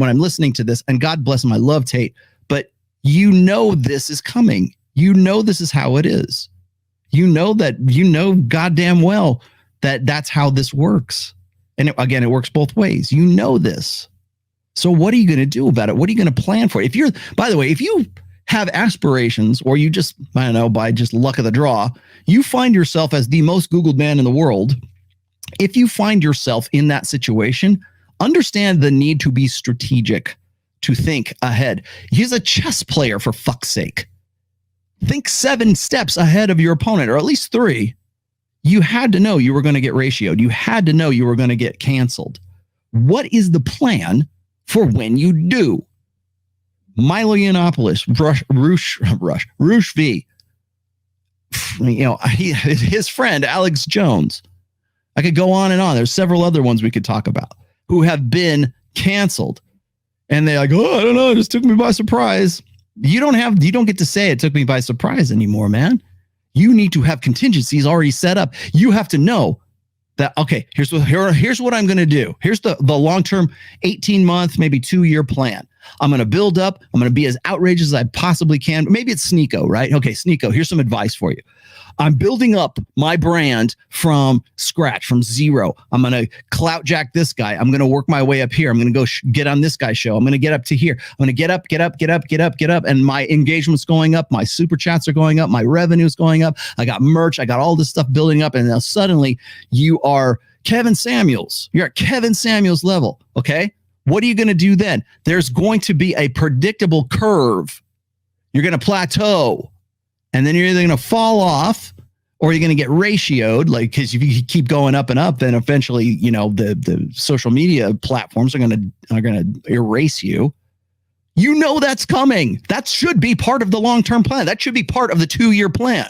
when I'm listening to this, and God bless him, I love Tate, but you know this is coming. You know this is how it is. You know goddamn well that that's how this works. And again, it works both ways. You know this. So what are you going to do about it? What are you going to plan for? If you have aspirations, or you just, I don't know, by just luck of the draw, you find yourself as the most Googled man in the world. If you find yourself in that situation, understand the need to be strategic, to think ahead. He's a chess player, for fuck's sake. Think 7 steps ahead of your opponent, or at least 3. You had to know you were going to get ratioed. You had to know you were going to get canceled. What is the plan for when you do? Milo Yiannopoulos, Roosh V. His friend, Alex Jones. I could go on and on. There's several other ones we could talk about who have been canceled. And they're like, oh, I don't know. It just took me by surprise. You don't get to say it took me by surprise anymore, man. You need to have contingencies already set up. You have to know that, okay, here's what I'm going to do. Here's the long-term 18-month, maybe 2-year plan. I'm going to build up. I'm going to be as outrageous as I possibly can. Maybe it's Sneeko, right? Okay, Sneeko, here's some advice for you. I'm building up my brand from scratch, from zero. I'm going to clout jack this guy. I'm going to work my way up here. I'm going to go get on this guy's show. I'm going to get up to here. I'm going to get up. And my engagement's going up. My super chats are going up. My revenue's going up. I got merch. I got all this stuff building up. And now suddenly you are Kevin Samuels. You're at Kevin Samuels level. Okay. What are you going to do then? There's going to be a predictable curve. You're going to plateau. And then you're either going to fall off, or you're going to get ratioed, like, because if you keep going up and up, then eventually, the social media platforms are going to erase you. You know that's coming. That should be part of the long-term plan. That should be part of the 2-year plan.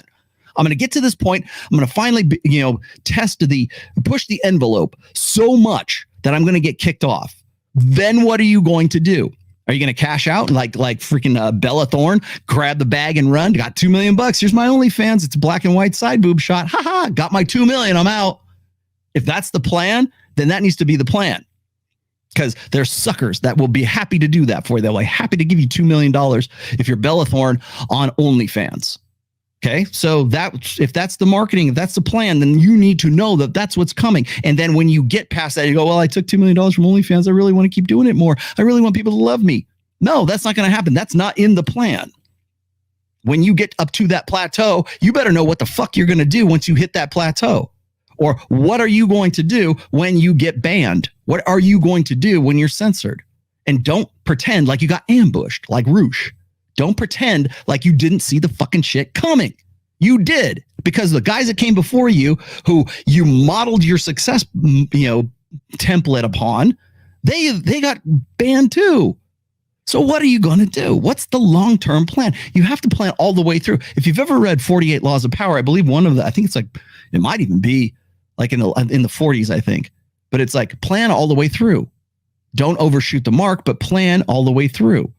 I'm going to get to this point. I'm going to finally, push the envelope so much that I'm going to get kicked off. Then what are you going to do? Are you going to cash out like freaking Bella Thorne, grab the bag and run? Got $2 million. Here's my OnlyFans. It's a black and white side boob shot. Got my $2 million. I'm out. If that's the plan, then that needs to be the plan. Because there's suckers that will be happy to do that for you. They're like happy to give you $2 million if you're Bella Thorne on OnlyFans. Okay, so if that's the marketing, if that's the plan, then you need to know that that's what's coming. And then when you get past that, you go, well, I took $2 million from OnlyFans. I really want to keep doing it more. I really want people to love me. No, that's not going to happen. That's not in the plan. When you get up to that plateau, you better know what the fuck you're going to do once you hit that plateau. Or what are you going to do when you get banned? What are you going to do when you're censored? And don't pretend like you got ambushed like Roosh. Don't pretend like you didn't see the fucking shit coming. You did, because the guys that came before you, who you modeled your success, template upon, they got banned too. So what are you going to do? What's the long-term plan? You have to plan all the way through. If you've ever read 48 Laws of Power, I believe one of the, I think it's like, it might even be like in the 40s, I think, but it's like plan all the way through. Don't overshoot the mark, but plan all the way through.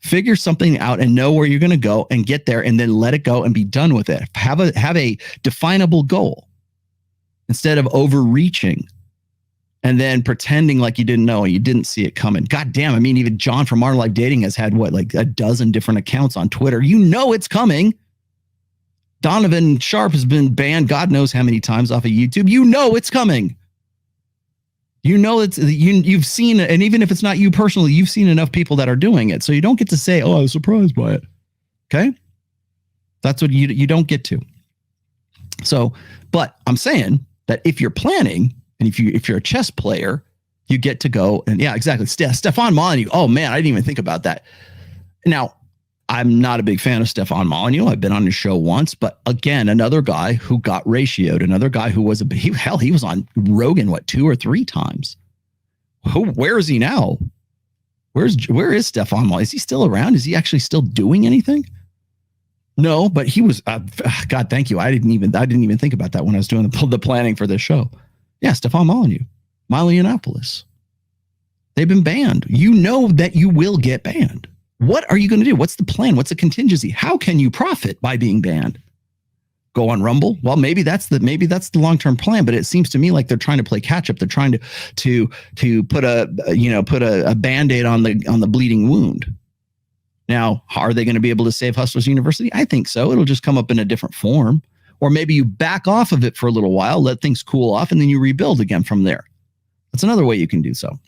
Figure something out and know where you're going to go and get there, and then let it go and be done with it. Have a definable goal instead of overreaching and then pretending like you didn't know and you didn't see it coming. God damn. I mean, even John from Modern Life Dating has had like a dozen different accounts on Twitter. You know it's coming. Donovan Sharp has been banned God knows how many times off of YouTube. You know it's coming. You know you've seen it, and even if it's not you personally, you've seen enough people that are doing it. So you don't get to say, "Oh, I was surprised by it." Okay, that's what you don't get to. So, but I'm saying that if you're planning, and if you're a chess player, you get to go and yeah, exactly. Stefan Molyneux. Oh man, I didn't even think about that. Now, I'm not a big fan of Stefan Molyneux. I've been on his show once, but again, another guy who got ratioed, another guy who was he was on Rogan, 2 or 3 times. Where is he now? Where is Stefan Molyneux? Is he still around? Is he actually still doing anything? No, but he was, God, thank you. I didn't even think about that when I was doing the planning for this show. Yeah. Stefan Molyneux, Milo Yiannopoulos. They've been banned. You know that you will get banned. What are you going to do? What's the plan? What's the contingency? How can you profit by being banned? Go on Rumble? Well, maybe that's the long-term plan, but it seems to me like they're trying to play catch up. They're trying to put a Band-Aid on the bleeding wound. Now, are they going to be able to save Hustlers University? I think so. It'll just come up in a different form. Or maybe you back off of it for a little while, let things cool off, and then you rebuild again from there. That's another way you can do so.